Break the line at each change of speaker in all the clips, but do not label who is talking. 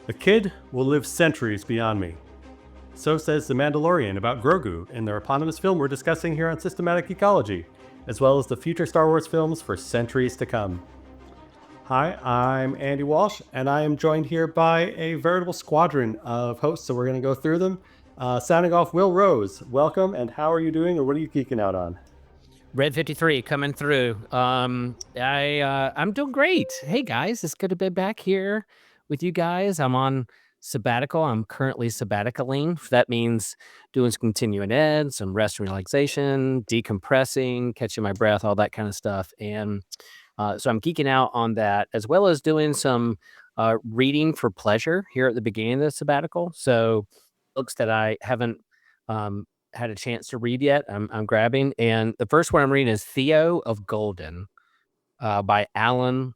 A kid will live centuries beyond me. So says The Mandalorian about Grogu in their eponymous film we're discussing here on Systematic Ecology, as well as the future Star Wars films for centuries to come. Hi, I'm Andy Walsh, and I am joined here by a veritable squadron of hosts, so we're going to go through them. Sounding off, Will Rose, welcome, and how are you doing, or what are you geeking out on?
Red 53 coming through. I'm doing great. Hey guys, it's good to be back here with you guys. I'm on sabbatical. I'm currently sabbaticaling. That means doing some continuing ed, some rest and relaxation, decompressing, catching my breath, all that kind of stuff. And so I'm geeking out on that, as well as doing some reading for pleasure here at the beginning of the sabbatical. So books that I haven't um, had a chance to read yet, I'm grabbing. And the first one I'm reading is Theo of Golden by Alan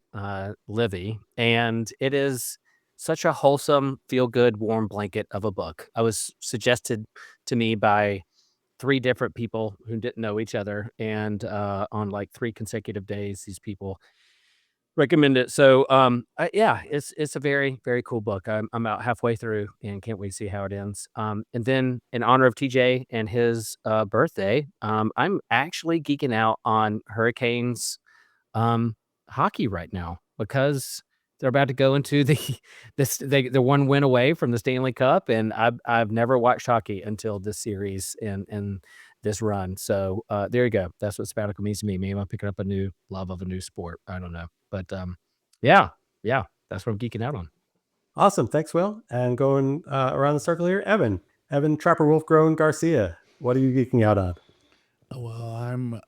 Livy. And it is such a wholesome, feel good, warm blanket of a book. I was suggested to me by three different people who didn't know each other. And on like 3 consecutive days, these people recommend it. So, yeah, it's a very, very cool book. I'm about halfway through and can't wait to see how it ends. And then in honor of TJ and his birthday, I'm actually geeking out on Hurricanes um, hockey right now because they're about to go into the they're one win away from the Stanley Cup, and I've never watched hockey until this series and this run. So there you go. That's what sabbatical means to me. Maybe I'm picking up a new love of a new sport. I don't know, but yeah, yeah, that's what I'm geeking out on.
Awesome, thanks, Will. And going around the circle here, Evan. Evan Trapper Wolf Grown Garcia, what are you geeking out on?
Well,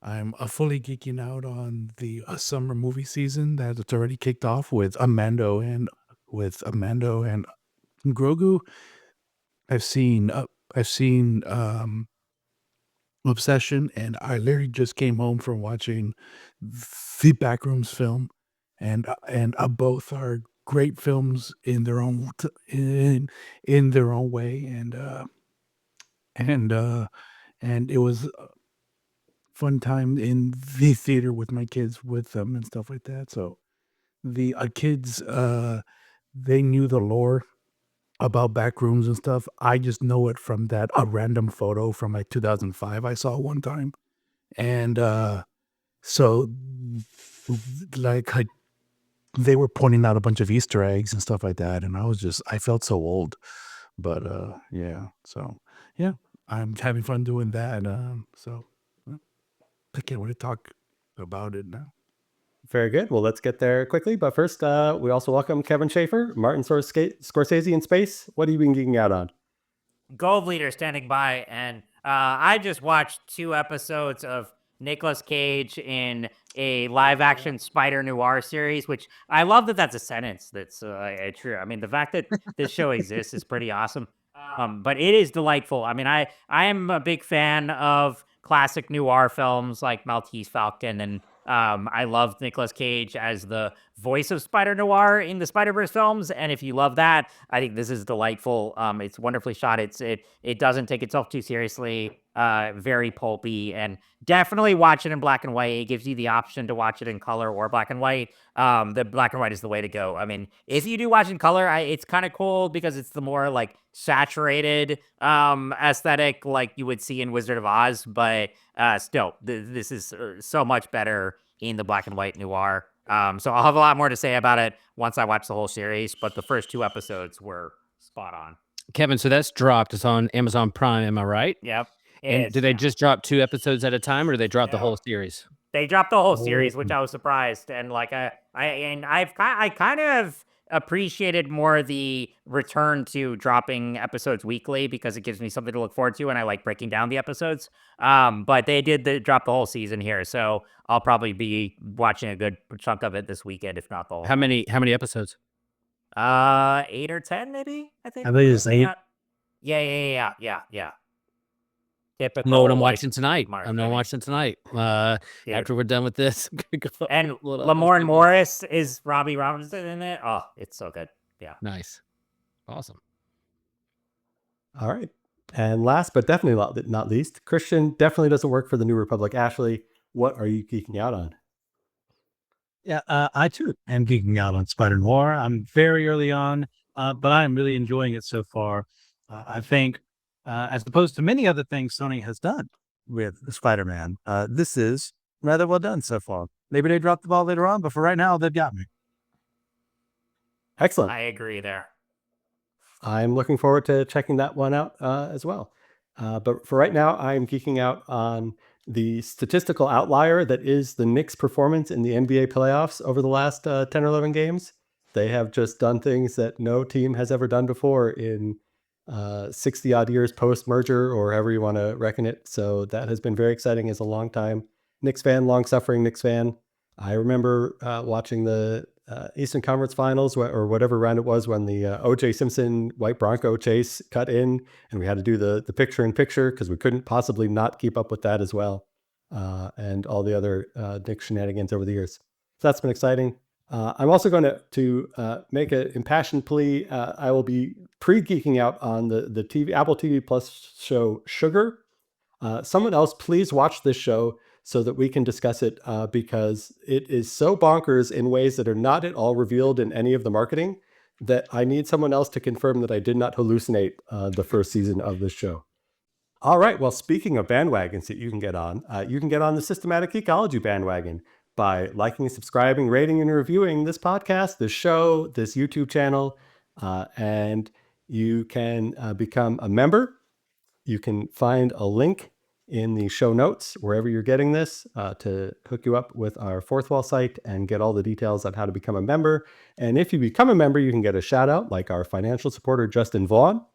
I'm fully geeking out on the summer movie season that it's already kicked off with Amando and Grogu. I've seen Obsession, and I literally just came home from watching the Backrooms film, and both are great films in their own in their own way, and uh and it was fun time in the theater with my kids with them and stuff like that. So the kids, they knew the lore about back rooms and stuff. I just know it from that a random photo from like 2005 I saw one time, and so like they were pointing out a bunch of Easter eggs and stuff like that, and I felt so old, but yeah, so yeah, I'm having fun doing that. So I can't wait to talk about it now.
Very good. Well, let's get there quickly. But first, we also welcome Kevin Schaefer, Martin Scorsese in space. What have you been geeking out on?
Gold Leader standing by, and I just watched 2 episodes of Nicolas Cage in a live action Spider Noir series, which I love that that's a sentence that's true. I mean, the fact that this show exists is pretty awesome. But it is delightful. I mean, I am a big fan of classic noir films like Maltese Falcon, and I love Nicolas Cage as the voice of Spider Noir in the Spider-Verse films. And if you love that, I think this is delightful. It's wonderfully shot. It doesn't take itself too seriously. Very pulpy, and definitely watch it in black and white. It gives you the option to watch it in color or black and white. The black and white is the way to go. I mean, if you do watch in color, it's kind of cool because it's the more like saturated aesthetic like you would see in Wizard of Oz. But still, this is so much better in the black and white noir. So I'll have a lot more to say about it once I watch the whole series, but the first 2 episodes were spot on.
Kevin, so that's dropped. It's on Amazon Prime. Am I right?
Yep.
And do they just drop 2 episodes at a time, or do they drop the whole series?
They dropped the whole series,
Oh,
which I was surprised, and like I kind of appreciated more the return to dropping episodes weekly because it gives me something to look forward to, and I like breaking down the episodes. But they did drop the whole season here, so I'll probably be watching a good chunk of it this weekend, if not the whole.
How many episodes?
8 or 10, maybe. I think.
I think it's 8.
Yeah. Typical.
I know what I'm
like,
watching tonight.
Mark,
I know what I'm watching tonight. After we're done with this, I'm gonna go
And
load up
Lamorne
this-
Morris is Robbie Robinson in it. Oh, it's so good. Yeah.
Nice, awesome.
All right. And last but definitely not least, Christian definitely doesn't work for the New Republic. Ashley, what are you geeking out on?
Yeah, I too am geeking out on Spider Noir. I'm very early on, but I'm really enjoying it so far. I think, as opposed to many other things Sony has done with Spider-Man, this is rather well done so far. Maybe they drop the ball later on, but for right now, they've got me.
Excellent.
I agree there.
I'm looking forward to checking that one out as well. But for right now, I'm geeking out on the statistical outlier that is the Knicks' performance in the NBA playoffs over the last 10 or 11 games. They have just done things that no team has ever done before in 60 odd years post merger, or however you want to reckon it. So that has been very exciting as a long time Knicks fan, long suffering Knicks fan. I remember watching the Eastern Conference Finals or whatever round it was when the O.J. Simpson White Bronco chase cut in, and we had to do the picture in picture because we couldn't possibly not keep up with that as well, and all the other Knicks shenanigans over the years. So that's been exciting. I'm also going to make an impassioned plea. I will be pre-geeking out on the Apple TV Plus show Sugar. Someone else, please watch this show so that we can discuss it, because it is so bonkers in ways that are not at all revealed in any of the marketing that I need someone else to confirm that I did not hallucinate the first season of this show. All right. Well, speaking of bandwagons that you can get on the Systematic Ecology bandwagon by liking, subscribing, rating, and reviewing this podcast, this show, this YouTube channel, and you can become a member. You can find a link in the show notes, wherever you're getting this, to hook you up with our Fourth Wall site and get all the details on how to become a member. And if you become a member, you can get a shout out like our financial supporter, Justin Vaughn.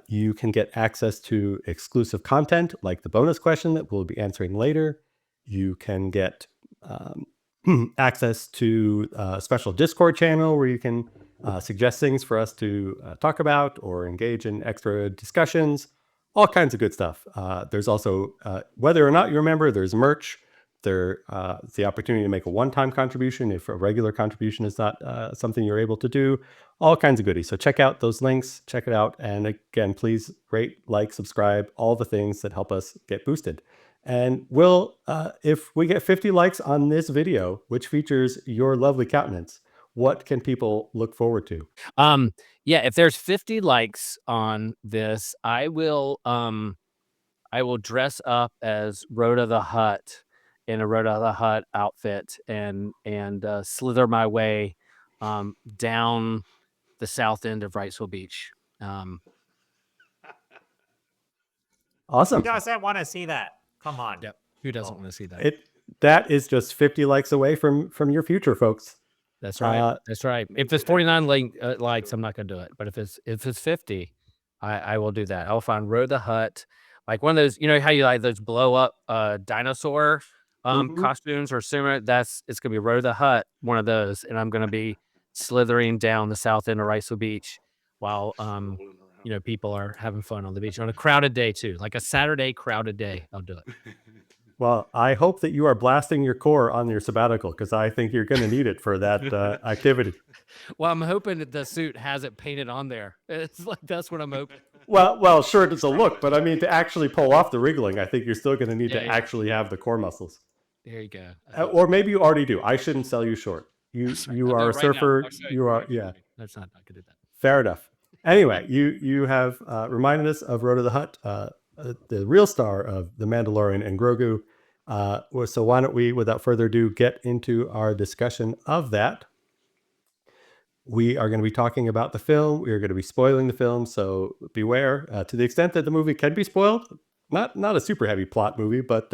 You can get access to exclusive content like the bonus question that we'll be answering later. You can get access to a special Discord channel where you can suggest things for us to talk about or engage in extra discussions. All kinds of good stuff. There's also, whether or not you're a member, there's merch. There's the opportunity to make a one-time contribution if a regular contribution is not something you're able to do. All kinds of goodies. So check out those links, check it out. And again, please rate, like, subscribe, all the things that help us get boosted. And if we get 50 likes on this video, which features your lovely countenance, what can people look forward to?
Yeah, if there's 50 likes on this, I will dress up as Rhoda the Hutt in a Rhoda the Hutt outfit and slither my way down the south end of Wrightsville Beach.
Awesome.
Who doesn't want to see that? Come on.
Yep. Who doesn't want to see that?
That is just 50 likes away from your future, folks.
That's right. That's right. If it's 49 likes, I'm not going to do it. But if it's 50, I will do that. I'll find Rhoda the Hutt, like one of those. You know how you like those blow up dinosaur costumes or similar. It's going to be Rhoda the Hutt, one of those, and I'm going to be slithering down the south end of Wrightsville Beach while people are having fun on the beach on a crowded day too, like a Saturday crowded day. I'll do it.
Well, I hope that you are blasting your core on your sabbatical, because I think you're going to need it for that activity.
Well, I'm hoping that the suit has it painted on there. It's like, that's what I'm hoping.
Well, sure, it's a look, but I mean, to actually pull off the wriggling, I think you're still going to need to actually have the core muscles.
There you go.
Or maybe you already do. I shouldn't sell you short. You are a surfer. Yeah.
That's not going to do that.
Fair enough. Anyway, you have reminded us of Rhoda the Hutt, the real star of The Mandalorian and Grogu. So why don't we, without further ado, get into our discussion of that. We are going to be talking about the film. We are going to be spoiling the film, so beware. To the extent that the movie can be spoiled, not a super heavy plot movie, but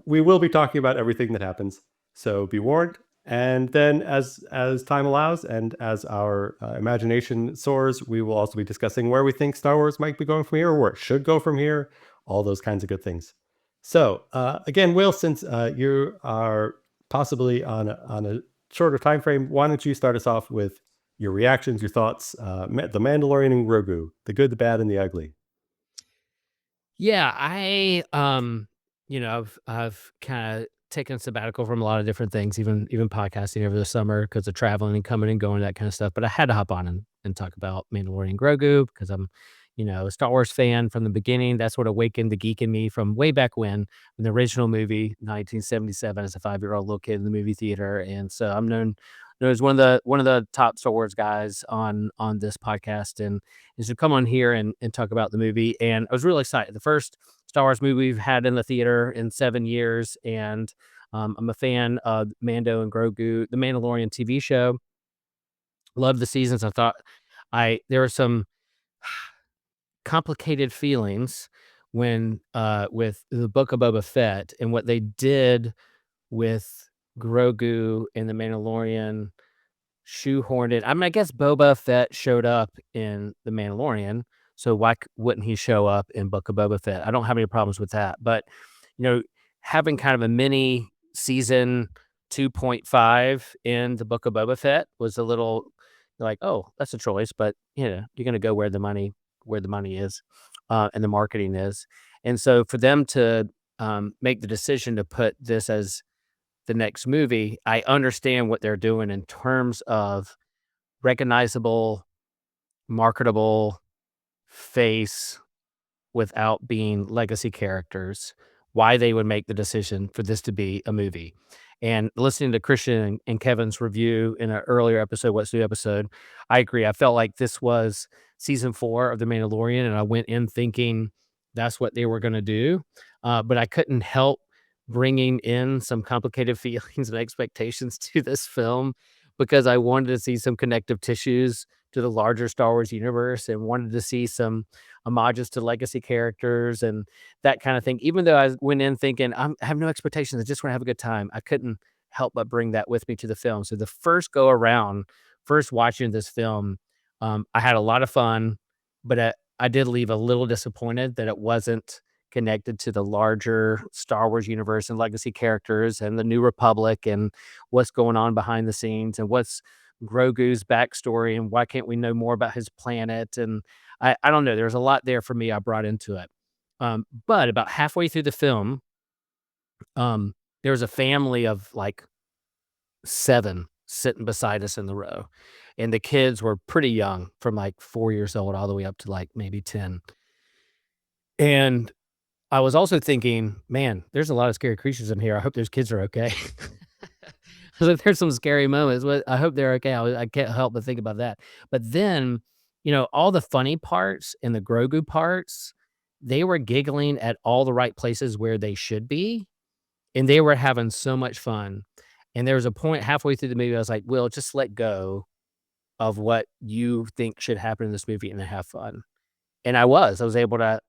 we will be talking about everything that happens. So be warned. And then as time allows and as our imagination soars, we will also be discussing where we think Star Wars might be going from here, or where it should go from here, all those kinds of good things. So again, Will, since you are possibly on a shorter time frame, why don't you start us off with your reactions, your thoughts, The Mandalorian and Grogu, the good, the bad, and the ugly.
Yeah, I've kind of taken a sabbatical from a lot of different things, even podcasting over the summer because of traveling and coming and going, that kind of stuff. But I had to hop on and talk about Mandalorian and Grogu because I'm, a Star Wars fan from the beginning. That's what awakened the geek in me from way back when the original movie, 1977, as a 5-year-old little kid in the movie theater. And so I'm known as one of the top Star Wars guys on this podcast, and to come on here and talk about the movie. And I was really excited. The first Star Wars movie we've had in the theater in 7 years, and I'm a fan of Mando and Grogu, the Mandalorian TV show. Love the seasons. I thought there were some complicated feelings when with the Book of Boba Fett and what they did with Grogu and the Mandalorian shoehorned it. I mean, I guess Boba Fett showed up in the Mandalorian, so why wouldn't he show up in Book of Boba Fett? I don't have any problems with that, but having kind of a mini season 2.5 in the Book of Boba Fett was a little like, oh, that's a choice, but you're going to go where the money is, and the marketing is. And so for them to make the decision to put this as the next movie, I understand what they're doing in terms of recognizable, marketable face without being legacy characters, why they would make the decision for this to be a movie. And listening to Christian and Kevin's review in an earlier episode, What's New episode, I agree. I felt like this was season 4 of The Mandalorian, and I went in thinking that's what they were going to do. But I couldn't help bringing in some complicated feelings and expectations to this film because I wanted to see some connective tissues to the larger Star Wars universe and wanted to see some homages to legacy characters and that kind of thing. Even though I went in thinking I have no expectations, I just want to have a good time, I couldn't help but bring that with me to the film. So the first go around, first watching this film, I had a lot of fun, but I did leave a little disappointed that it wasn't connected to the larger Star Wars universe and legacy characters and the New Republic and what's going on behind the scenes and what's Grogu's backstory and why can't we know more about his planet. And I don't know. There's a lot there for me I brought into it. But about halfway through the film, there was a family of like 7 sitting beside us in the row. And the kids were pretty young, from like 4 years old all the way up to like maybe 10. And I was also thinking, man, there's a lot of scary creatures in here. I hope those kids are okay. I was like, there's some scary moments. But I hope they're okay. I can't help but think about that. But then, all the funny parts and the Grogu parts, they were giggling at all the right places where they should be. And they were having so much fun. And there was a point halfway through the movie, I was like, Will, just let go of what you think should happen in this movie and have fun. And I was able to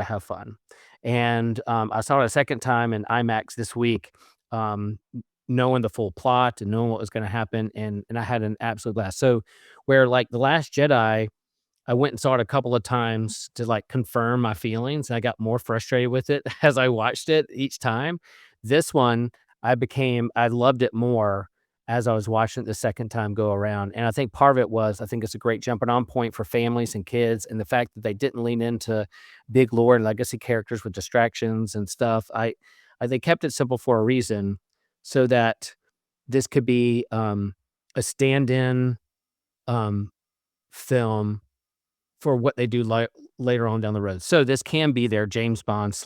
have fun. And I saw it a second time in IMAX this week, knowing the full plot and knowing what was going to happen. And I had an absolute blast. So where like The Last Jedi, I went and saw it a couple of times to like confirm my feelings. I got more frustrated with it as I watched it each time. This one, I loved it more as I was watching it the second time go around. And I think part of it was, I think it's a great jumping on point for families and kids. And the fact that they didn't lean into big lore and legacy characters with distractions and stuff. They kept it simple for a reason so that this could be a stand-in film for what they do later on down the road. So this can be their James Bond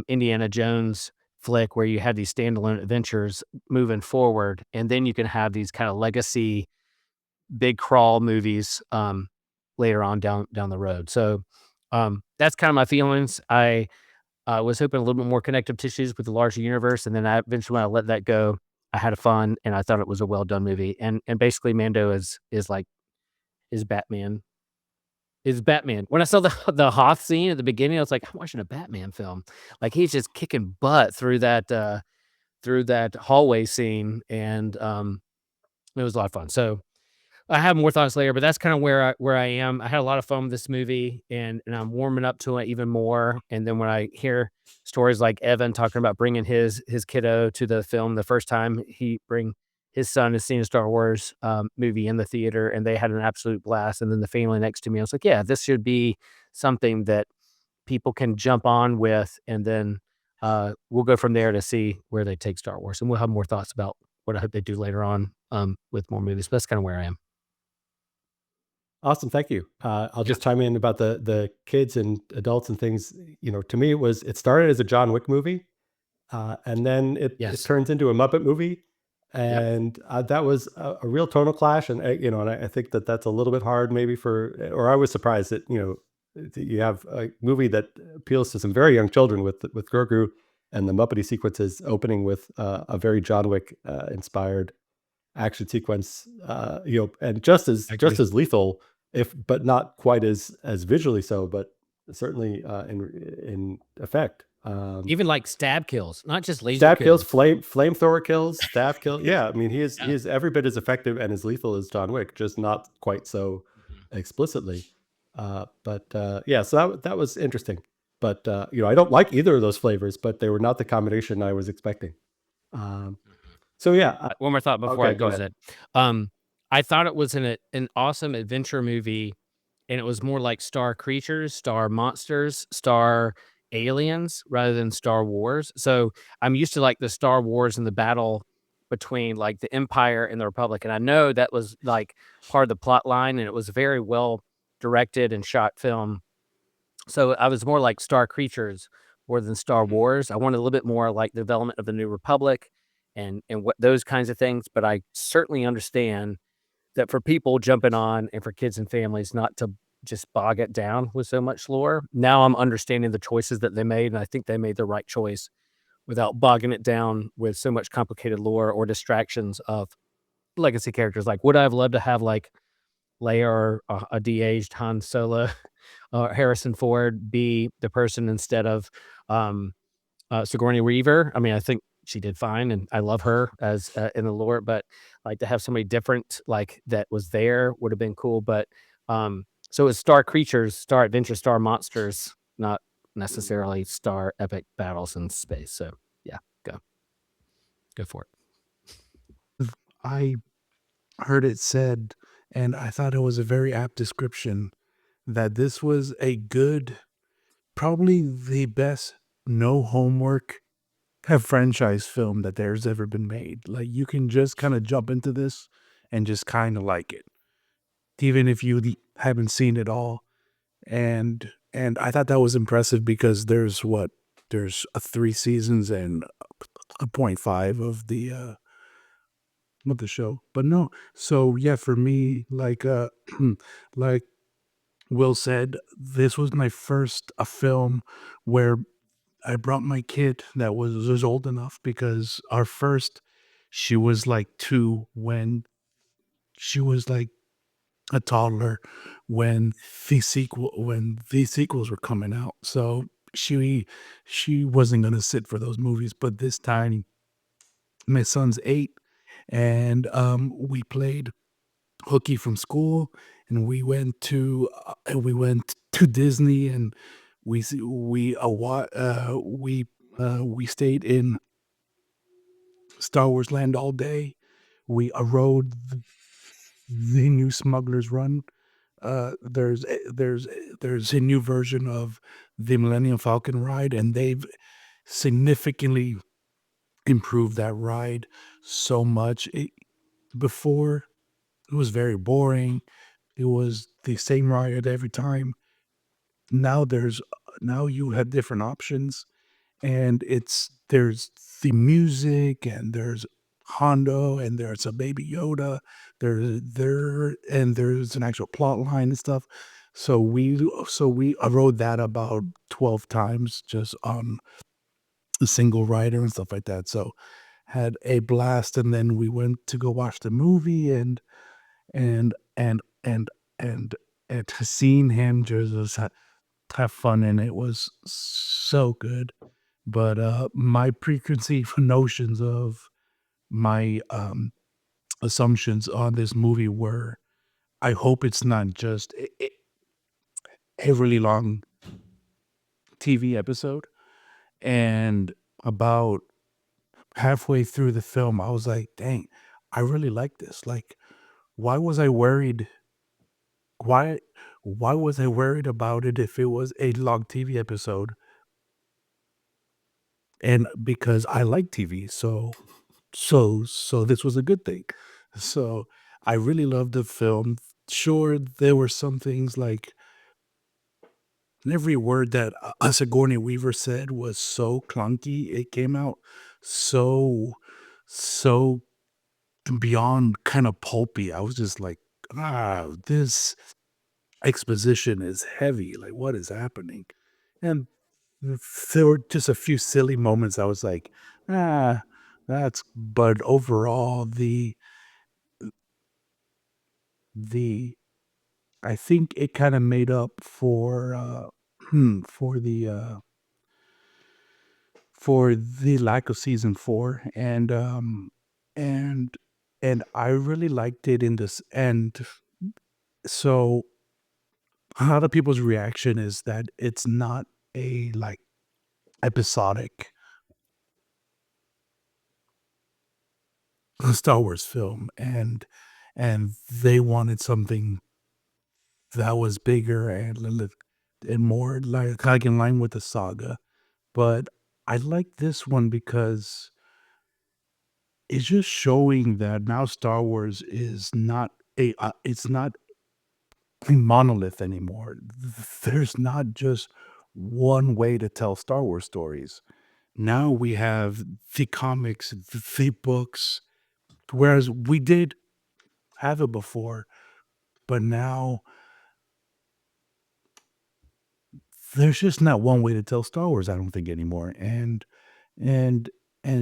/ Indiana Jones flick where you have these standalone adventures moving forward, and then you can have these kind of legacy big crawl movies later on down the road. So that's kind of my feelings. I was hoping a little bit more connective tissues with the larger universe, and then eventually when I let that go, I had fun, and I thought it was a well done movie. And basically Mando is Batman. Is Batman. When I saw the Hoth scene at the beginning, I was like, I'm watching a Batman film. Like he's just kicking butt through that hallway scene, and it was a lot of fun. So I have more thoughts later, but that's kind of where I am. I had a lot of fun with this movie, and I'm warming up to it even more. And then when I hear stories like Evan talking about bringing his kiddo to the film the first time he bring his son has seen a Star Wars movie in the theater, and they had an absolute blast. And then the family next to me, I was like, yeah, this should be something that people can jump on with, and then we'll go from there to see where they take Star Wars. And we'll have more thoughts about what I hope they do later on with more movies. But that's kind of where I am.
Awesome, thank you. I'll just chime in about the kids and adults and things. To me, it started as a John Wick movie, and then it
Yes.
turns into a Muppet movie,
Yep.
and that was a real tonal clash. And and I think that that's a little bit hard, maybe or I was surprised that that you have a movie that appeals to some very young children with Grogu, and the Muppety sequences opening with a very John Wick inspired action sequence, and just as
I agree.
lethal, but not quite as visually so, but certainly in effect.
Even like stab kills, not just laser
Stab kills,
kills.
flamethrower kills, staff kill. Yeah, I mean he is every bit as effective and as lethal as John Wick, just not quite so explicitly. But yeah, so that was interesting. But I don't like either of those flavors, but they were not the combination I was expecting. Um, so yeah,
One more thought before
okay,
I
go
lose
ahead.
it. I thought it was an awesome adventure movie, and it was more like Star Creatures, Star Monsters, Star Aliens rather than Star Wars. So I'm used to like the Star Wars and the battle between like the Empire and the Republic, and I know that was like part of the plot line, and it was very well directed and shot film. So I was more like Star Creatures more than Star Wars. I wanted a little bit more like the development of the New Republic and what those kinds of things. But I certainly understand that for people jumping on and for kids and families not to just bog it down with so much lore. Now I'm understanding the choices that they made, and I think they made the right choice without bogging it down with so much complicated lore or distractions of legacy characters. Like, would I have loved to have like Leia or a de-aged Han Solo or Harrison Ford be the person instead of um, Sigourney Weaver? I mean, I think she did fine, and I love her as in the lore. But like to have somebody different, like that was there, would have been cool. But so it's Star Creatures, Star Adventure, Star Monsters, not necessarily Star Epic Battles in space. So yeah, go for it.
I heard it said, and I thought it was a very apt description, that this was a good, probably the best no homework franchise film that there's ever been made. Like you can just kind of jump into this and just kind of like it, even if you haven't seen it all. And I thought that was impressive because there's 3 seasons and a point five of the show. But no, so yeah, for me, like like Will said, this was my first a film where I brought my kid that was old enough, because our first, she was like 2 when she was like a toddler when these sequels were coming out. So she wasn't gonna sit for those movies. But this time my son's 8, and we played hooky from school, and we went to Disney, and we stayed in Star Wars Land all day. We rode the new Smuggler's Run. There's a new version of the Millennium Falcon ride, and they've significantly improved that ride so much. Before, it was very boring. It was the same ride every time. Now now you have different options, and there's the music, and there's Hondo, and there's a Baby Yoda, and there's an actual plot line and stuff. So we rode that about 12 times just on a single rider and stuff like that. So had a blast, and then we went to go watch the movie, and and and and and seeing him just have fun, and it was so good. But my preconceived notions of my assumptions on this movie were, I hope it's not just a really long TV episode. And about halfway through the film, I was like, dang, I really like this. Like, why was I worried? Why why was I worried about it if it was a long TV episode? And because I like TV, so this was a good thing. So I really loved the film. sure, there were some things like every word that Sigourney Weaver said was so clunky. It came out so beyond kind of pulpy. I was just like, this exposition is heavy. Like, what is happening? And there were just a few silly moments. I was like, but overall, the I think it kind of made up for the lack of season 4, and and I really liked it in this. And so a lot of people's reaction is that it's not a like episodic Star Wars film, and they wanted something that was bigger and more like in line with the saga. But I like this one because it's just showing that now Star Wars is not it's not a monolith anymore. There's not just one way to tell Star Wars stories. Now we have the comics, the books, whereas we did have it before, but now there's just not one way to tell Star Wars, I don't think anymore. And and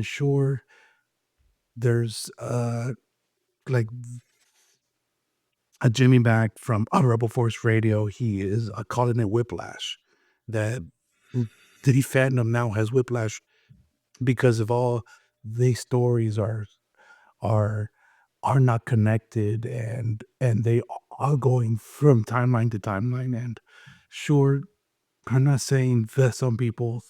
sure, there's like a Jimmy back from Rebel Force Radio. He is calling it whiplash. That Diddy fandom now has whiplash because of all these stories are are not connected, and they are going from timeline to timeline. And sure, I'm not saying that some people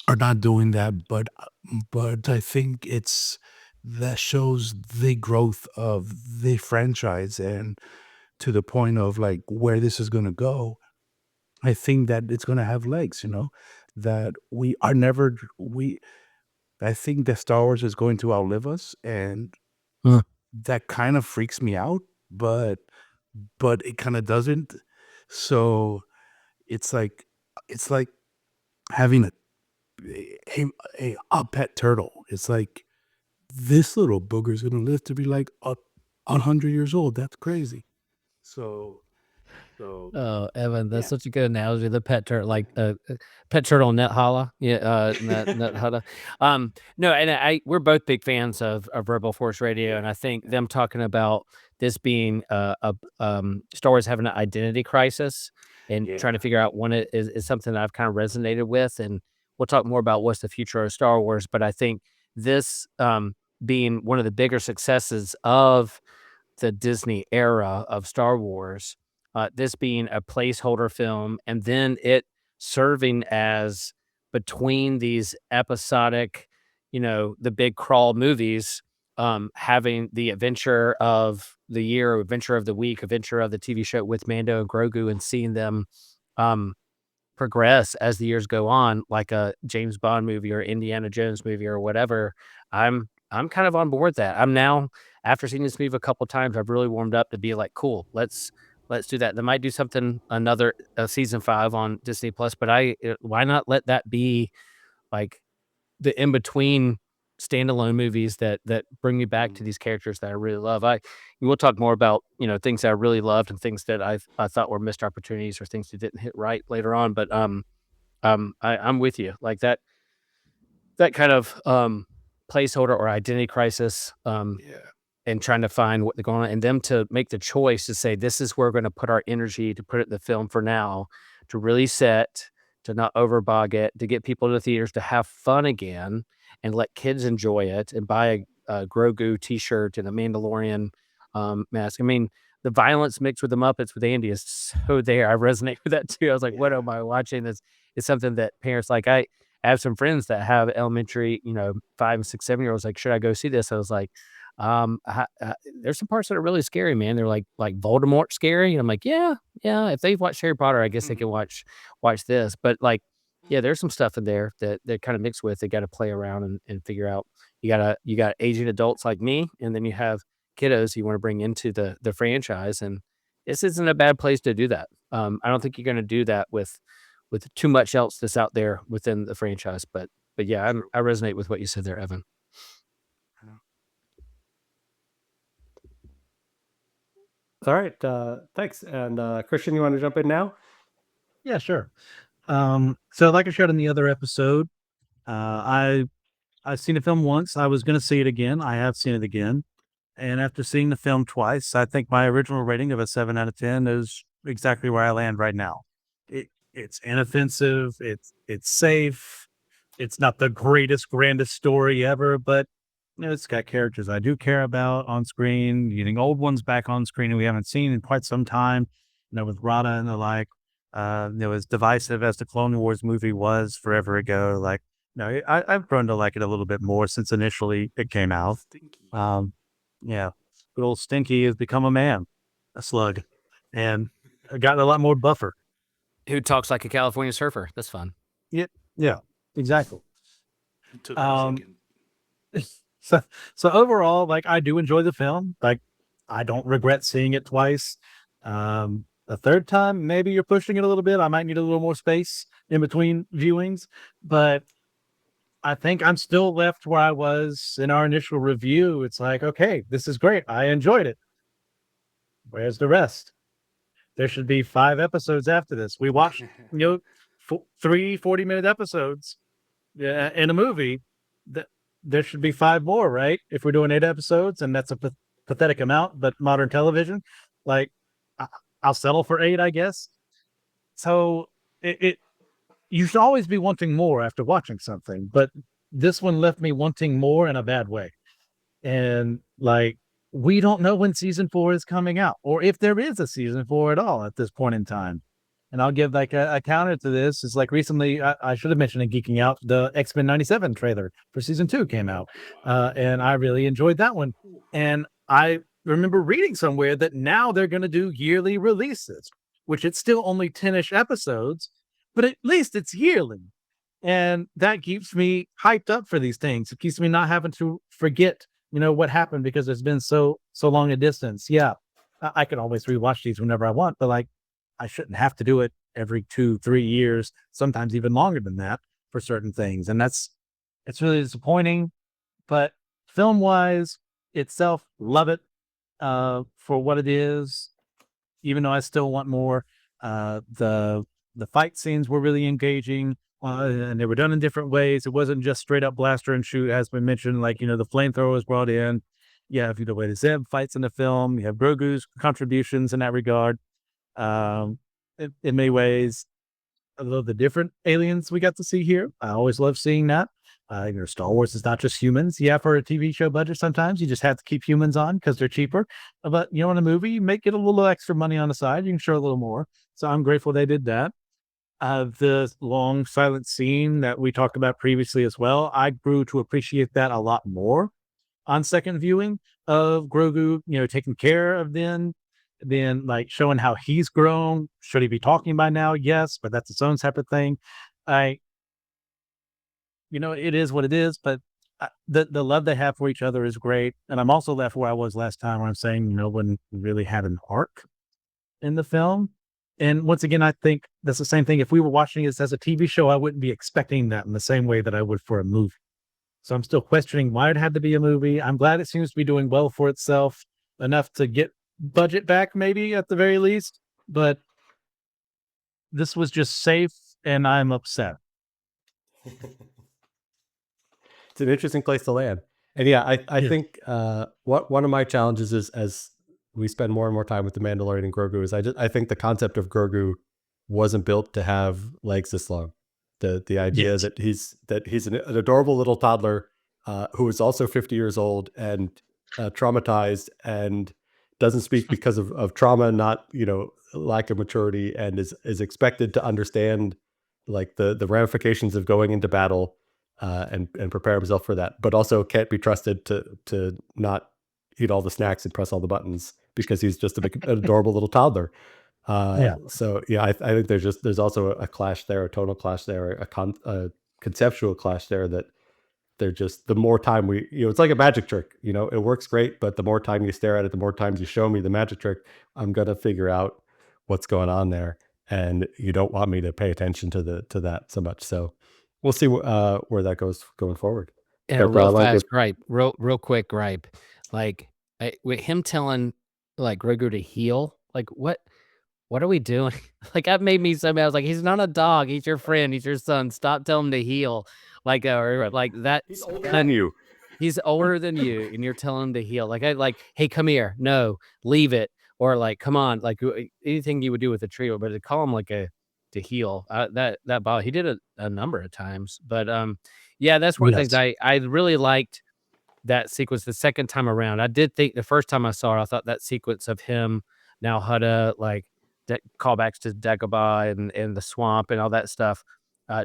are not doing that, but I think it's that shows the growth of the franchise, and to the point of like where this is going to go. I think that it's going to have legs, that we are never we I think that Star Wars is going to outlive us, and
Huh.
that kind of freaks me out, but it kind of doesn't. So it's like it's like having a pet turtle. It's like this little booger's gonna live to be like 100 years old. That's crazy. So so
Oh, Evan, that's
yeah.
such a good analogy. The pet turtle, like pet turtle net holla, yeah, net holla. No, and we're both big fans of Rebel Force Radio, and I think them talking about this being Star Wars having an identity crisis and
Yeah.
trying to figure out when it is something that I've kind of resonated with, and we'll talk more about what's the future of Star Wars. But I think this being one of the bigger successes of the Disney era of Star Wars, this being a placeholder film, and then it serving as between these episodic, the big crawl movies, having the adventure of the year, adventure of the week, adventure of the TV show with Mando and Grogu, and seeing them um, progress as the years go on, like a James Bond movie or Indiana Jones movie or whatever. I'm kind of on board with that. I'm now, after seeing this movie a couple times, I've really warmed up to be like, cool, let's do that. They might do something another season 5 on Disney Plus, but why not let that be like the in between standalone movies that bring me back to these characters that I really love. We'll talk more about, things that I really loved and things that I thought were missed opportunities or things that didn't hit right later on. But I'm with you. Like that kind of placeholder or identity crisis,
Yeah.
and trying to find what they're going on, and them to make the choice to say, this is where we're going to put our energy to put it in the film for now, to really set, to not overbog it, to get people to the theaters to have fun again and let kids enjoy it and buy a Grogu t-shirt and a Mandalorian mask. I mean, the violence mixed with the Muppets with Andy is so there. I resonate with that too. I was like, what
Yeah.
am I watching? This is something that parents like. I have some friends that have elementary, 5, 6, 7-year-olds. Like, should I go see this? I was like, there's some parts that are really scary, man. They're like Voldemort scary. And I'm like, yeah, yeah. If they've watched Harry Potter, I guess they can watch this. But like, yeah, there's some stuff in there that kind of mixed with. They got to play around and figure out. You got aging adults like me, and then you have kiddos you want to bring into the franchise, and this isn't a bad place to do that. I don't think you're going to do that with too much else that's out there within the franchise, but yeah, I resonate with what you said there, Evan.
All right, thanks. And Christian, you want to jump in now?
Yeah, sure. So like I shared in the other episode, I've seen the film once. I was going to see it again. I have seen it again. And after seeing the film twice, I think my original rating of a 7 out of 10 is exactly where I land right now. It's inoffensive. It's safe. It's not the greatest, grandest story ever, but it's got characters I do care about on screen, getting old ones back on screen who we haven't seen in quite some time. With Rada and the like, as divisive as the Clone Wars movie was forever ago, like, I've grown to like it a little bit more since initially it came out. Yeah, good old Stinky has become a man, a slug, and gotten a lot more buffer.
Who talks like a California surfer? That's fun.
Yeah, exactly.
Took me a second.
So overall, like, I do enjoy the film. Like, I don't regret seeing it twice. A third time, maybe you're pushing it a little bit. I might need a little more space in between viewings, but I think I'm still left where I was in our initial review. It's like, okay, this is great. I enjoyed it. Where's the rest? There should be 5 episodes after this. We watched, 3 40-minute episodes in a movie. There should be 5 more, right? If we're doing 8 episodes, and that's a pathetic amount, but modern television, like, I'll settle for 8, I guess. So you should always be wanting more after watching something, but this one left me wanting more in a bad way. And like, we don't know when season 4 is coming out, or if there is a season 4 at all at this point in time. And I'll give like a counter to this. Is like recently, I should have mentioned in Geeking Out, the X-Men 97 trailer for season 2 came out. And I really enjoyed that one. And I remember reading somewhere that now they're going to do yearly releases, which it's still only 10-ish episodes, but at least it's yearly. And that keeps me hyped up for these things. It keeps me not having to forget, what happened because it's been so long a distance. Yeah, I can always rewatch these whenever I want, but like, I shouldn't have to do it every 2-3 years, sometimes even longer than that for certain things. And it's really disappointing, but film wise itself, love it for what it is, even though I still want more. The fight scenes were really engaging, and they were done in different ways. It wasn't just straight up blaster and shoot, as we mentioned, like, the flamethrower was brought in. You have, the Zeb fights in the film. You have Grogu's contributions in that regard. In many ways, a little the different aliens we got to see here. I always love seeing that. Star Wars is not just humans. Yeah, for a TV show budget, sometimes you just have to keep humans on because they're cheaper. But in a movie, you make it a little extra money on the side. You can show a little more. So I'm grateful they did that. The long silent scene that we talked about previously as well, I grew to appreciate that a lot more on second viewing of Grogu, taking care of then like showing how he's grown. Should he be talking by now? Yes, but that's its own separate thing. It is what it is, but the love they have for each other is great. And I'm also left where I was last time, where I'm saying, no one really had an arc in the film. And once again, I think that's the same thing. If we were watching this as a TV show, I wouldn't be expecting that in the same way that I would for a movie. So I'm still questioning why it had to be a movie. I'm glad it seems to be doing well for itself, enough to get budget back, maybe at the very least. But this was just safe, and I'm upset.
It's an interesting place to land. And yeah, I think one of my challenges is, as we spend more and more time with the Mandalorian and Grogu, is I think the concept of Grogu wasn't built to have legs this long. The idea that he's an adorable little toddler who is also 50 years old and traumatized and doesn't speak because of trauma, not lack of maturity, and is expected to understand like the ramifications of going into battle and prepare himself for that, but also can't be trusted to not eat all the snacks and press all the buttons because he's just an adorable little toddler. So yeah, I think there's also a clash there, a tonal clash there, a conceptual clash there that they're just, the more time it's like a magic trick, it works great, but the more time you stare at it, the more times you show me the magic trick, I'm going to figure out what's going on there. And you don't want me to pay attention to that so much. So we'll see where that goes going forward.
Yeah,
But, I
real
like
fast
it.
gripe, real quick gripe. Like, with him telling like Grogu to heal, like what are we doing? Like, that made me so mad. I was like, he's not a dog. He's your friend. He's your son. Stop telling him to heal. Like, or like that.
He's older than you.
He's older than you, and you're telling him to heal. Like, hey, come here. No, leave it. Or like, come on. Like, anything you would do with a trio, but to call him like to heal, that ball. He did it a number of times, but yeah, that's one of the things
Yes.
I really liked that sequence the second time around. I did think the first time I saw it, I thought that sequence of him now Hutta, like callbacks to Dagobah and the swamp and all that stuff,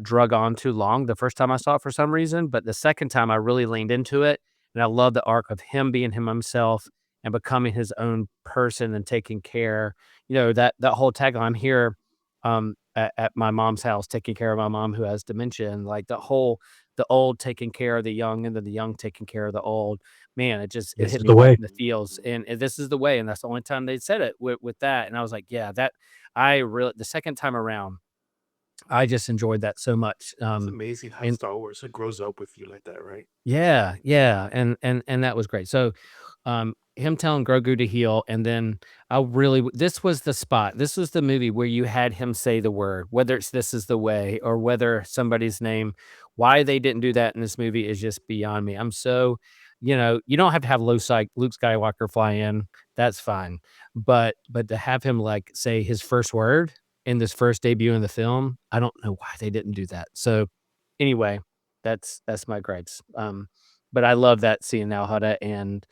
drug on too long the first time I saw it for some reason. But the second time I really leaned into it. And I love the arc of him being himself and becoming his own person and taking care, that whole tagline, I'm here at my mom's house, taking care of my mom who has dementia, and like the old taking care of the young, and then the young taking care of the old. Man, it
This
hit
is
me
the
right
way.
in the feels, and this is the way, and that's the only time they said it with that, and I was like, yeah, the second time around, I just enjoyed that so much.
It's amazing how
and
Star Wars grows up with you like that, right?
yeah, yeah, and that was great. So, him telling Grogu to heal, and then this was the spot. This was the movie where you had him say the word, whether it's "This is the way" or whether somebody's name. Why they didn't do that in this movie is just beyond me. I'm so, you don't have to have Luke Skywalker fly in. That's fine, but to have him like say his first word in this first debut in the film, I don't know why they didn't do that. So, anyway, that's my gripes. But I love that scene now, Hutta, and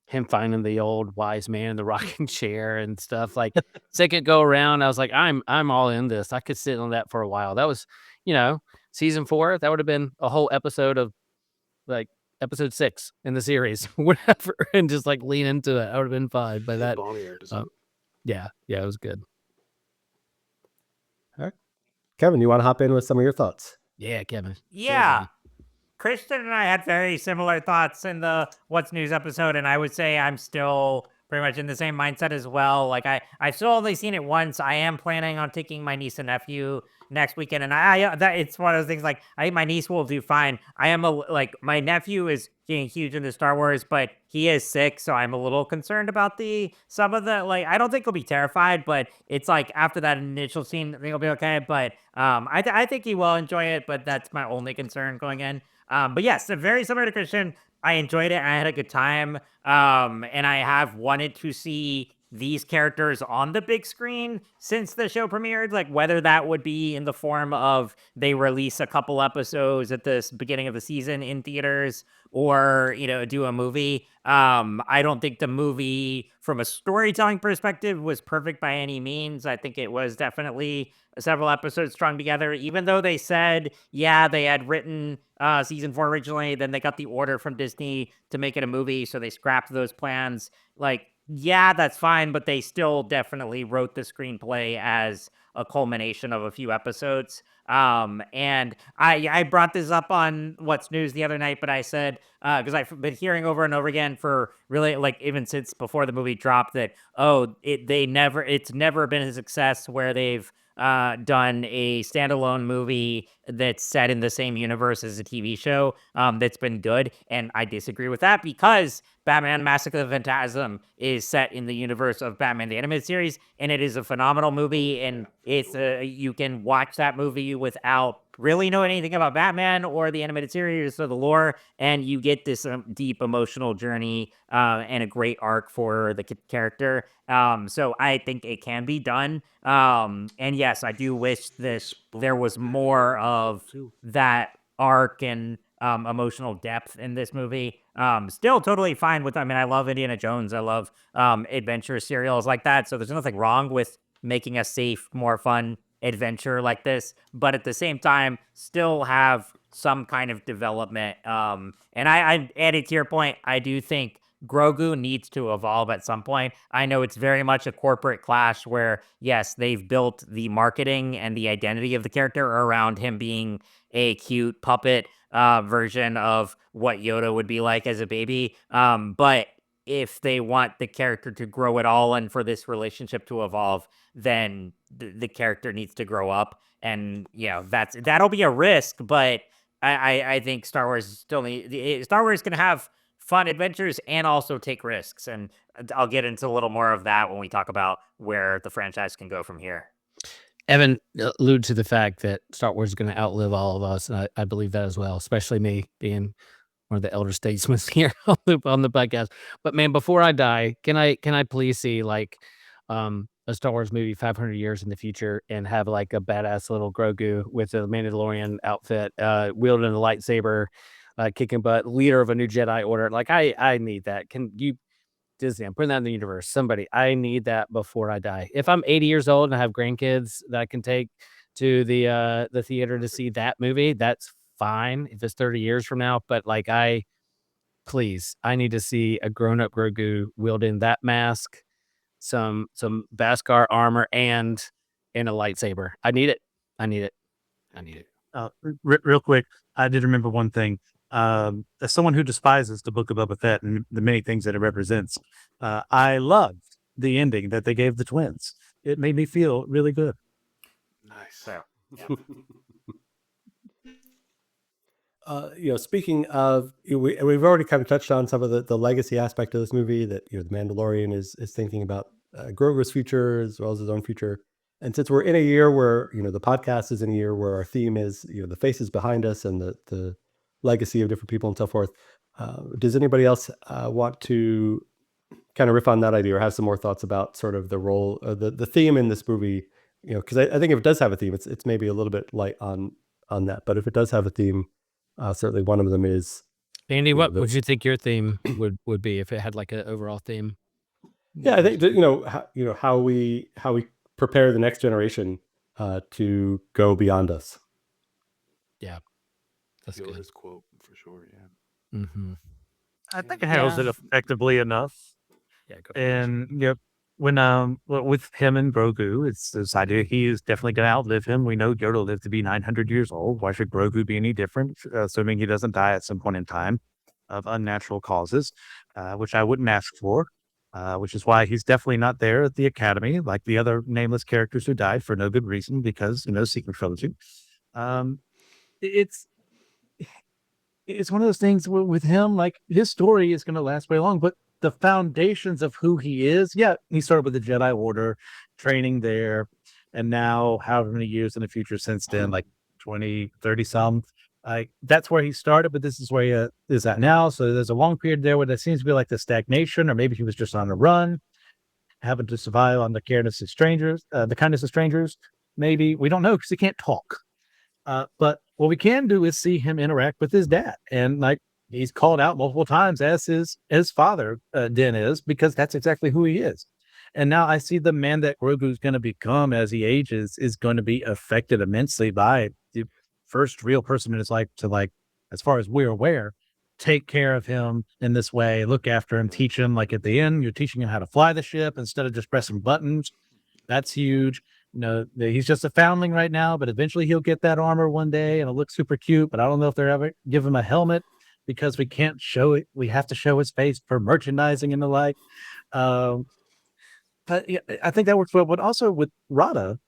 him finding the old wise man in the rocking chair and stuff. Like, second go around, I was like, I'm all in this. I could sit on that for a while. That was, season 4. That would have been a whole episode of like episode 6 in the series, whatever, and just like lean into it. I would have been fine. But that, yeah, it was good.
All right. Kevin, you want to hop in with some of your thoughts?
Yeah, Kevin.
Yeah. Christian and I had very similar thoughts in the What's News episode, and I would say I'm still pretty much in the same mindset as well. Like, I've still only seen it once. I am planning on taking my niece and nephew next weekend, and it's one of those things, like, I think my niece will do fine. My nephew is getting huge into Star Wars, but he is sick, so I'm a little concerned about some of the, like, I don't think he'll be terrified, but it's like after that initial scene, I think he'll be okay. But I think he will enjoy it, but that's my only concern going in. But yes, very similar to Christian. I enjoyed it. I had a good time. And I have wanted to see these characters on the big screen since the show premiered, like whether that would be in the form of they release a couple episodes at the beginning of the season in theaters, or, do a movie. I don't think the movie from a storytelling perspective was perfect by any means. I think it was definitely several episodes strung together, even though they said, yeah, they had written season 4 originally, then they got the order from Disney to make it a movie, so they scrapped those plans. Like, yeah, that's fine, but they still definitely wrote the screenplay as a culmination of a few episodes. And I brought this up on What's News the other night, but I said, because I've been hearing over and over again for really, like, even since before the movie dropped, that, it's never been a success where they've done a standalone movie that's set in the same universe as a TV show that's been good. And I disagree with that, because Batman Massacre of the Phantasm is set in the universe of Batman the Animated Series, and it is a phenomenal movie, and it's you can watch that movie without really knowing anything about Batman or the animated series or the lore, and you get this deep emotional journey and a great arc for the character. So I think it can be done. And yes, I do wish that there was more of that arc and emotional depth in this movie. Still totally fine with, I love Indiana Jones. I love adventure serials like that. So there's nothing wrong with making a safe, more fun adventure like this, but at the same time, still have some kind of development. And I added to your point, I do think Grogu needs to evolve at some point. I know it's very much a corporate clash where, yes, they've built the marketing and the identity of the character around him being a cute puppet, version of what Yoda would be like as a baby. But if they want the character to grow at all and for this relationship to evolve, then the character needs to grow up. And that'll be a risk, but I think Star Wars Star Wars can have fun adventures and also take risks. And I'll get into a little more of that when we talk about where the franchise can go from here.
Evan alluded to the fact that Star Wars is going to outlive all of us, and I believe that as well, especially me being one of the elder statesmen here on the podcast. But man, before I die, can I please see like a Star Wars movie 500 years in the future and have like a badass little Grogu with a Mandalorian outfit, wielding a lightsaber, kicking butt, leader of a new Jedi Order? Like I need that. Can you, Disney, I'm putting that in the universe. Somebody, I need that before I die. If I'm 80 years old and I have grandkids that I can take to the theater to see that movie, that's fine if it's 30 years from now. But like please, I need to see a grown-up Grogu wielding that mask, some Beskar armor, and a lightsaber. I need it. I need it. I need it.
Real quick, I did remember one thing. As someone who despises the Book of Boba Fett and the many things that it represents, I loved the ending that they gave the twins. It made me feel really good.
Nice.
So,
Speaking of, we've already kind of touched on some of the legacy aspect of this movie, that the Mandalorian is thinking about Grogu's future as well as his own future. And since we're in a year where the podcast is in a year where our theme is the faces behind us and the legacy of different people and so forth, does anybody else want to kind of riff on that idea or have some more thoughts about sort of the role, the theme in this movie? Because I think if it does have a theme, it's maybe a little bit light on that, but if it does have a theme, certainly one of them is.
Andy, what would you think your theme would be if it had like an overall theme?
Yeah, I think that, how we prepare the next generation to go beyond us.
Yeah, that's good.
Yoda's quote for sure. Yeah.
Mm-hmm.
I think it handles it effectively enough.
Yeah, go
And when with him and Grogu, it's this idea he is definitely going to outlive him. We know Yoda lived to be 900 years old. Why should Grogu be any different? Assuming he doesn't die at some point in time of unnatural causes, which I wouldn't ask for. Which is why he's definitely not there at the academy, like the other nameless characters who died for no good reason, because secret trilogy. It's one of those things with him, like his story is going to last very long, but the foundations of who he is, he started with the Jedi Order, training there, and now however many years in the future since then, like 20, 30 some, that's where he started, but this is where he is at now. So there's a long period there where there seems to be like the stagnation, or maybe he was just on the run, having to survive on the kindness of strangers. Maybe, we don't know because he can't talk. But what we can do is see him interact with his dad, and like he's called out multiple times as his father, Din is, because that's exactly who he is. And now I see the man that Grogu is going to become as he ages is going to be affected immensely by the first real person in his life to, like, as far as we're aware, take care of him in this way, look after him, teach him. Like at the end, you're teaching him how to fly the ship instead of just pressing buttons. That's huge. He's just a foundling right now, but eventually he'll get that armor one day and it'll look super cute. But I don't know if they're ever give him a helmet because we can't show it. We have to show his face for merchandising and the like. But yeah, I think that works well. But also with Rada,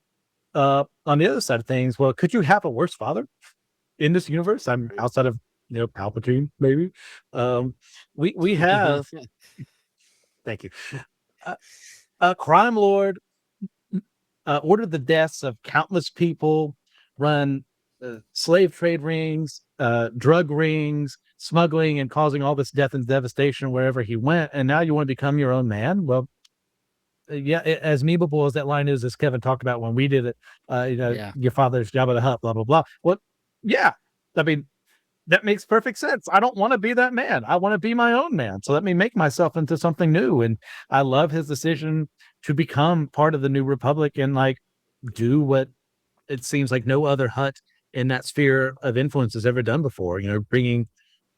on the other side of things, well, could you have a worse father in this universe? I'm outside of Palpatine, maybe. We have. Thank you. A crime lord ordered the deaths of countless people, run slave trade rings, drug rings, smuggling, and causing all this death and devastation wherever he went. And now you want to become your own man? Well, as memeable as that line is, as Kevin talked about when we did it, your father's Jabba the Hutt, blah, blah, blah. Well, yeah, I mean, that makes perfect sense. I don't want to be that man. I want to be my own man. So let me make myself into something new. And I love his decision to become part of the New Republic and like do what it seems like no other Hutt in that sphere of influence has ever done before. Bringing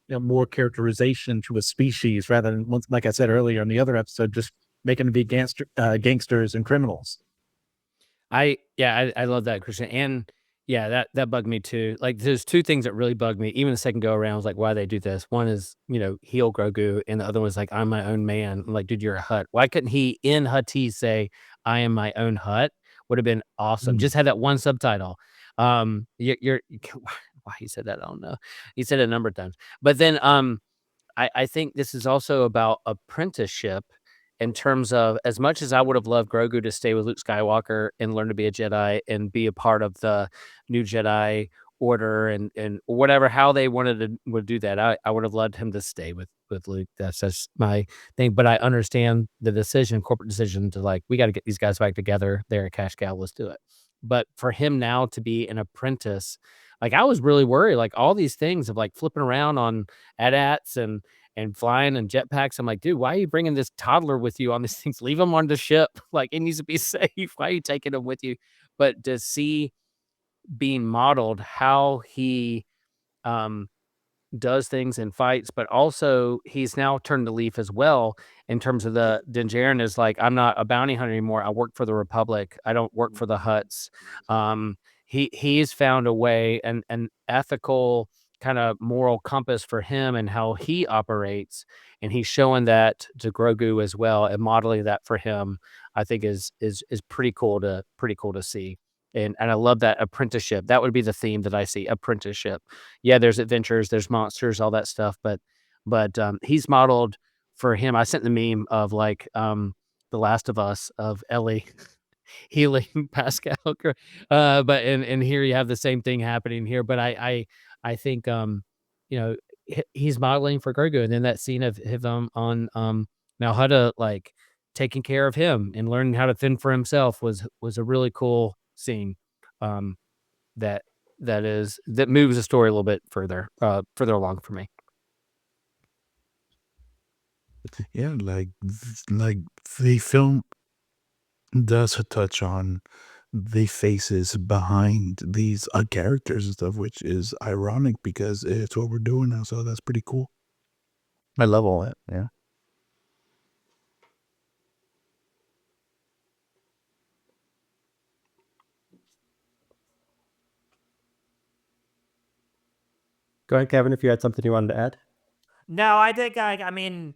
more characterization to a species rather than, like I said earlier in the other episode, just making them be gangsters and criminals.
I love that, Christian. And Yeah, that bugged me too. Like, there's 2 things that really bugged me. Even the second go around, I was like, "Why they do this?" One is, heal Grogu, and the other was like, "I'm my own man." I'm like, "Dude, you're a Hutt." Why couldn't he, in Huttese, say, "I am my own Hutt"? Would've been awesome.
Mm.
Just had that one subtitle. You why he said that, I don't know. He said it a number of times. But then, I think this is also about apprenticeship in terms of, as much as I would have loved Grogu to stay with Luke Skywalker and learn to be a Jedi and be a part of the new Jedi Order and whatever, how they wanted to would do that, I would have loved him to stay with Luke. That's just my thing. But I understand the decision, corporate decision to like, we got to get these guys back together. They're a cash cow. Let's do it. But for him now to be an apprentice, like I was really worried, like all these things of like flipping around on AT-ATs and flying and jetpacks. I'm like, dude, why are you bringing this toddler with you on these things? Leave him on the ship. Like, it needs to be safe. Why are you taking him with you? But to see being modeled how he um does things and fights, but also he's now turned the leaf as well in terms of the Din Djarin is like, I'm not a bounty hunter anymore. I work for the Republic. I don't work for the Hutts. He's found a way, an ethical kind of moral compass for him and how he operates, and he's showing that to Grogu as well and modeling that for him. I think is pretty cool to see. And I love that apprenticeship. That would be the theme that I see, apprenticeship. Yeah, there's adventures, there's monsters, all that stuff, but he's modeled for him. I sent the meme of like The Last of Us of Ellie healing Pascal. But and here you have the same thing happening here. But I think you know he's modeling for Grogu, and then that scene of him on now how to like taking care of him and learning how to fend for himself was a really cool scene. Um, that that moves the story a little bit further along for me.
Yeah, like the film does touch on the faces behind these characters and stuff, which is ironic because it's what we're doing now. So that's pretty cool. I love all that. Yeah.
Go ahead, Kevin, if you had something you wanted to add.
No, I think I mean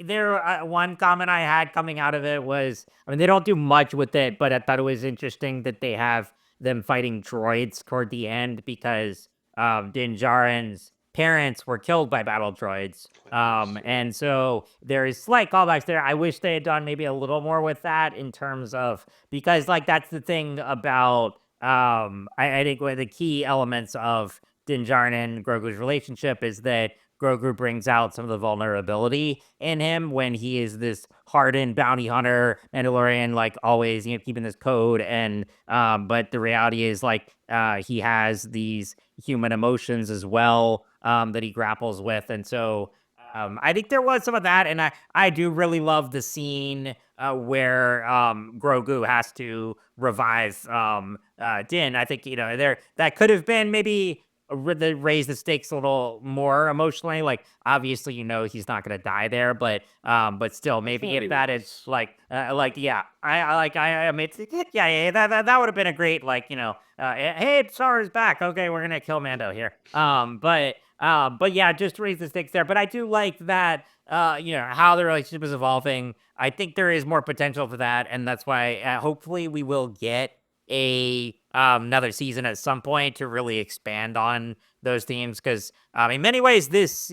there one comment I had coming out of it was, I mean, they don't do much with it, but I thought it was interesting that they have them fighting droids toward the end because Din Djarin's parents were killed by battle droids. And so there is slight callbacks there. I wish they had done maybe a little more with that in terms of, because like that's the thing about I think one of the key elements of Din Djarin and Grogu's relationship is that Grogu brings out some of the vulnerability in him when he is this hardened bounty hunter, Mandalorian, like always, keeping this code. And but the reality is like he has these human emotions as well that he grapples with, and so I think there was some of that, and I do really love the scene where Grogu has to revive Din. I think there that could have been maybe raise the stakes a little more emotionally. Like obviously, he's not gonna die there, but still, maybe if that is like yeah, I mean, yeah, that would have been a great hey, Sarah's back. Okay, we're gonna kill Mando here. But yeah, just raise the stakes there. But I do like that. How the relationship is evolving. I think there is more potential for that, and that's why hopefully we will get another season at some point to really expand on those themes, because in many ways this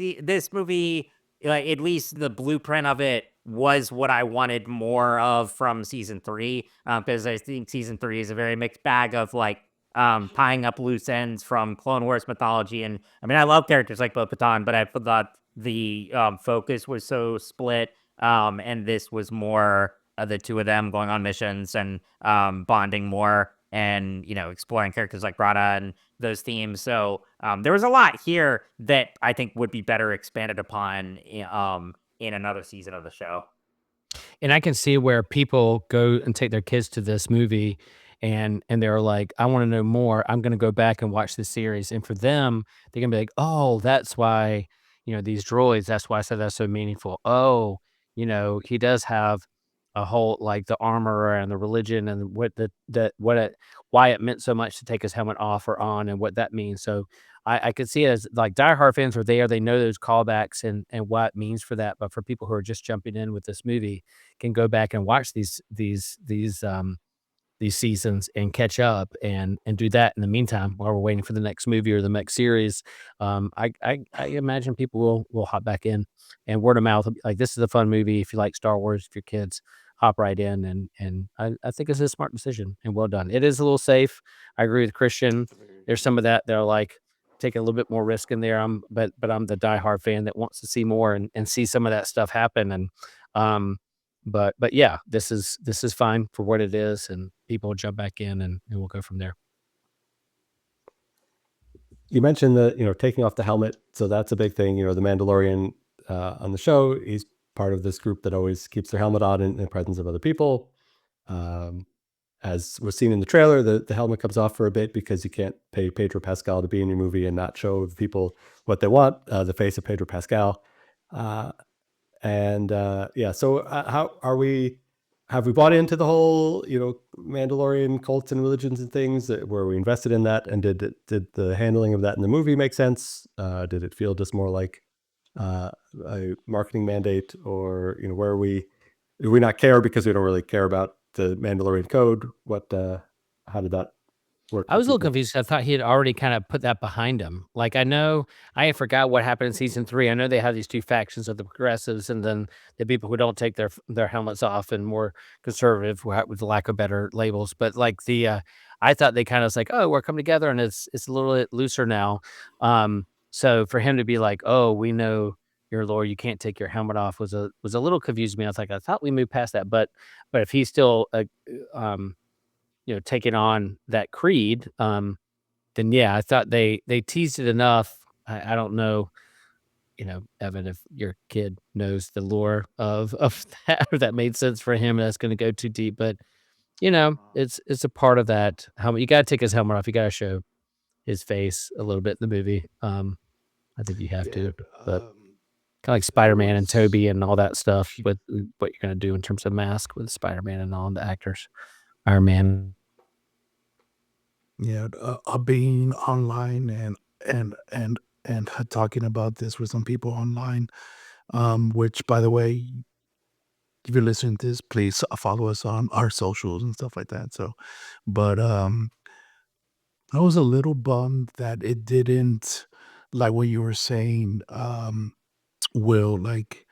movie, like at least the blueprint of it, was what I wanted more of from season 3, because I think season 3 is a very mixed bag of like tying up loose ends from Clone Wars mythology. And I mean, I love characters like Bo-Katan, but I thought the focus was so split, and this was more the two of them going on missions and bonding more, and exploring characters like Rada and those themes. So there was a lot here that I think would be better expanded upon in another season of the show.
And I can see where people go and take their kids to this movie and they're like, I want to know more. I'm going to go back and watch this series. And for them, they're going to be like, oh, that's why, these droids, that's why I said that's so meaningful. Oh, he does have a whole like the armor and the religion and what why it meant so much to take his helmet off or on and what that means. So I could see it as like diehard fans are there, they know those callbacks and what it means for that. But for people who are just jumping in with this movie, can go back and watch these seasons and catch up and do that in the meantime while we're waiting for the next movie or the next series. I imagine people will hop back in, and word of mouth will be like, this is a fun movie. If you like Star Wars, if your kids hop right in, and I think it's a smart decision and well done. It is a little safe. I agree with Christian. There's some of that they're like taking a little bit more risk in there. But I'm the diehard fan that wants to see more and see some of that stuff happen. And um but yeah, this is fine for what it is, and people will jump back in, and we'll go from there.
You mentioned the taking off the helmet, so that's a big thing. The Mandalorian on the show, he's part of this group that always keeps their helmet on in the presence of other people. As was seen in the trailer, the helmet comes off for a bit because you can't pay Pedro Pascal to be in your movie and not show the people what they want, the face of Pedro Pascal. Yeah, so how are we? Have we bought into the whole, Mandalorian cults and religions and things? Were we invested in that? And did the handling of that in the movie make sense? Did it feel just more like a marketing mandate, or where are we? Do we not care because we don't really care about the Mandalorian code? How did that work?
I was a little confused. I thought he had already kind of put that behind him. Like I know I forgot what happened in season 3. I know they have these two factions of the progressives and then the people who don't take their helmets off and more conservative, with the lack of better labels. But like I thought they kind of was like, oh, we're coming together and it's a little bit looser now. So for him to be like, oh, we know your lord, you can't take your helmet off was a little confused me. I was like, I thought we moved past that, but if he's still taking on that creed, then yeah, I thought they teased it enough. I don't know, Evan, if your kid knows the lore of that, or that made sense for him. That's going to go too deep, but it's a part of that helmet. You got to take his helmet off. You got to show his face a little bit in the movie. I think you have to, but kind of like Spider-Man and Toby and all that stuff with what you're going to do in terms of mask with Spider-Man and all the actors, Iron Man.
Yeah, being online and talking about this with some people online, which by the way, if you're listening to this, please follow us on our socials and stuff like that. So, but I was a little bummed that it didn't, like what you were saying, Will, like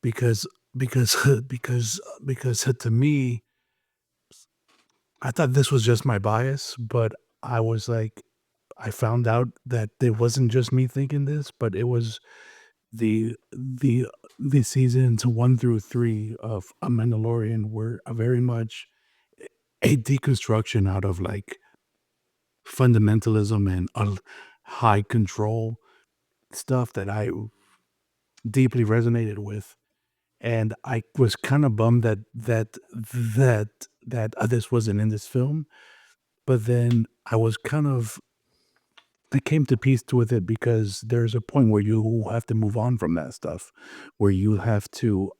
because because because to me, I thought this was just my bias, but I was like, I found out that it wasn't just me thinking this, but it was the seasons 1 through 3 of A Mandalorian were a very much a deconstruction out of like fundamentalism and high control stuff that I deeply resonated with, and I was kind of bummed that this wasn't in this film. But then I came to peace with it because there's a point where you have to move on from that stuff, where you have to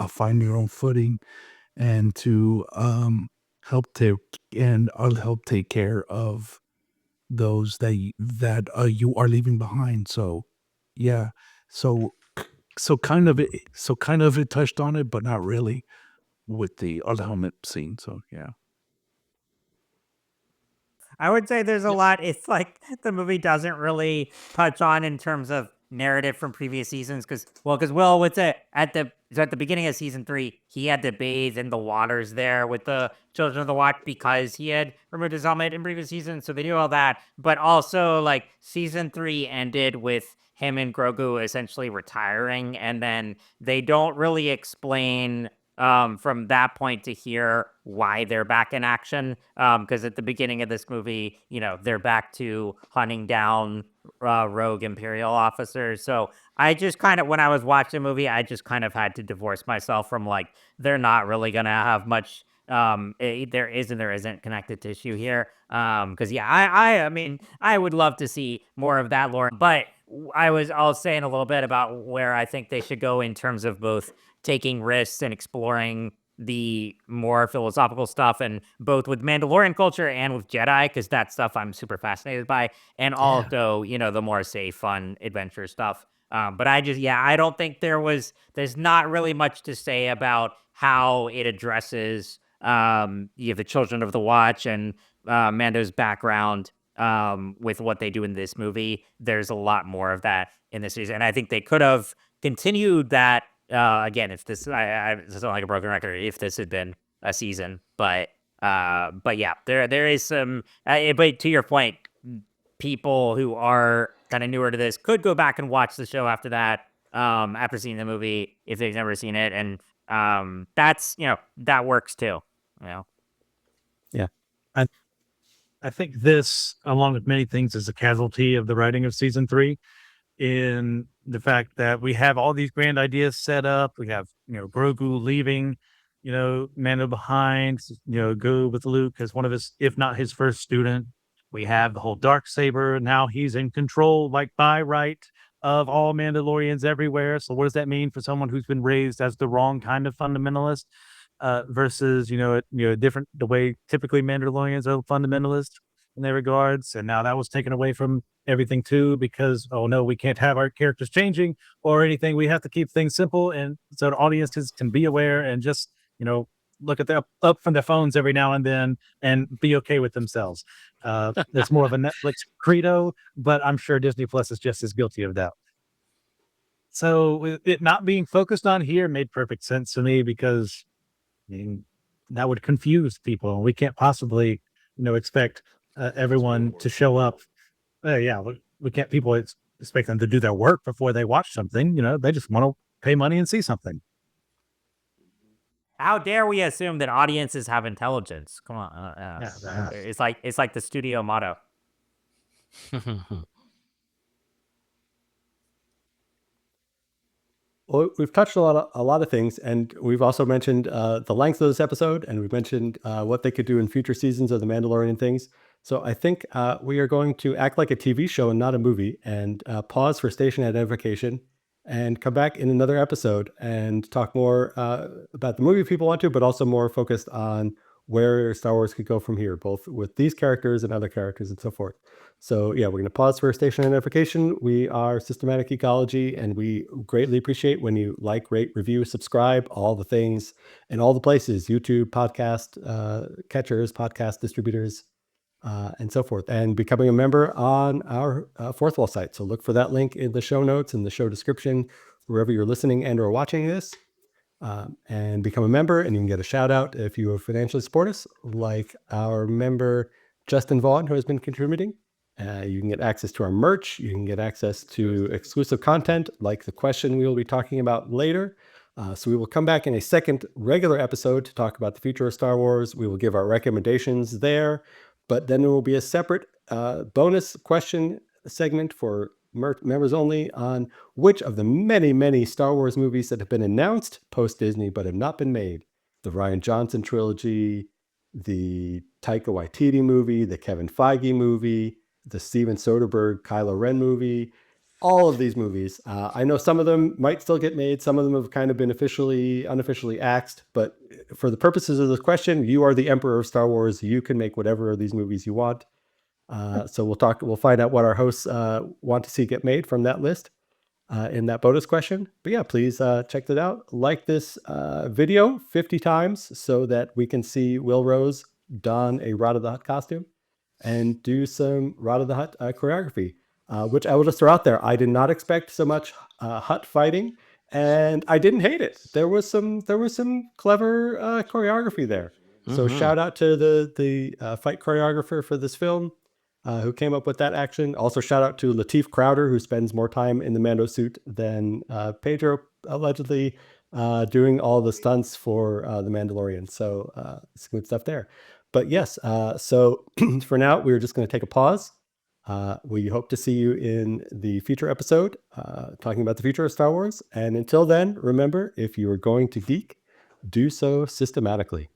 find your own footing and to help take and I'll help take care of those you are leaving behind. So yeah, so kind of it touched on it, but not really with the helmet scene. So yeah.
I would say there's a lot. It's like the movie doesn't really touch on in terms of narrative from previous seasons. Because Will, what's it at the beginning of season 3, he had to bathe in the waters there with the Children of the Watch because he had removed his helmet in previous seasons. So they knew all that. But also, like season 3 ended with him and Grogu essentially retiring, and then they don't really explain from that point to here why they're back in action, because at the beginning of this movie, they're back to hunting down rogue Imperial officers. So I just kind of, when I was watching the movie, I just kind of had to divorce myself from like, they're not really gonna have much there is and there isn't connected tissue here, because yeah, I mean, I would love to see more of that lore, but I was saying a little bit about where I think they should go in terms of both taking risks and exploring the more philosophical stuff, and both with Mandalorian culture and with Jedi, because that stuff I'm super fascinated by, and also, the more safe, fun adventure stuff. But I don't think there's not really much to say about how it addresses, the Children of the Watch and Mando's background, with what they do in this movie. There's a lot more of that in this season, and I think they could have continued that. Again, if this, I sound like a broken record, if this had been a season, but yeah, there is some. But to your point, people who are kind of newer to this could go back and watch the show after that, after seeing the movie if they've never seen it, and that's that works too.
Yeah. I think this, along with many things, is a casualty of the writing of season 3, in the fact that we have all these grand ideas set up. We have, Grogu leaving, Mando behind, go with Luke as one of his, if not his first student. We have the whole dark saber. Now he's in control, like by right, of all Mandalorians everywhere. So what does that mean for someone who's been raised as the wrong kind of fundamentalist, versus, different, the way typically Mandalorians are fundamentalist in their regards. And now that was taken away from everything too, because, oh no, we can't have our characters changing or anything. We have to keep things simple. And so the audiences can be aware and just, look at up from their phones every now and then and be okay with themselves. It's more of a Netflix credo, but I'm sure Disney Plus is just as guilty of that. So with it not being focused on here made perfect sense to me, because that would confuse people. We can't possibly, expect everyone to show up. We can't expect them to do their work before they watch something. They just want to pay money and see something.
How dare we assume that audiences have intelligence? Come on, it's like the studio motto.
Well, we've touched a lot of things, and we've also mentioned the length of this episode, and we've mentioned what they could do in future seasons of the Mandalorian things. So I think we are going to act like a TV show and not a movie, and pause for station identification, and come back in another episode and talk more about the movie if people want to, but also more focused on where Star Wars could go from here, both with these characters and other characters and so forth. So yeah, we're going to pause for station identification. We are Systematic Ecology, and we greatly appreciate when you like, rate, review, subscribe, all the things in all the places: YouTube, podcast catchers, podcast distributors, and so forth, and becoming a member on our Fourth Wall site. So look for that link in the show notes, in the show description, wherever you're listening and or watching this. And become a member, and you can get a shout out if you financially support us, like our member Justin Vaughn, who has been contributing. You can get access to our merch. You can get access to exclusive content, like the question we will be talking about later. So we will come back in a second regular episode to talk about the future of Star Wars. We will give our recommendations there, but then there will be a separate bonus question segment for members only on which of the many, many Star Wars movies that have been announced post-Disney but have not been made. The Rian Johnson trilogy, the Taika Waititi movie, the Kevin Feige movie, the Steven Soderbergh Kylo Ren movie, all of these movies. I know some of them might still get made. Some of them have kind of been unofficially axed, but for the purposes of this question, you are the emperor of Star Wars. You can make whatever of these movies you want. So we'll find out what our hosts want to see get made from that list in that bonus question. But yeah, please check that out. Like this video 50 times so that we can see Will Rose don a Rod of the Hutt costume and do some Rod of the Hutt choreography, which I will just throw out there. I did not expect so much Hutt fighting, and I didn't hate it. There was some clever choreography there. So shout out to the fight choreographer for this film, who came up with that action. Also shout out to Lateef Crowder, who spends more time in the Mando suit than Pedro, allegedly, doing all the stunts for the Mandalorian. So smooth stuff there. But yes, so for now, we're just going to take a pause. We hope to see you in the future episode, talking about the future of Star Wars. And until then, remember, if you are going to geek, do so systematically.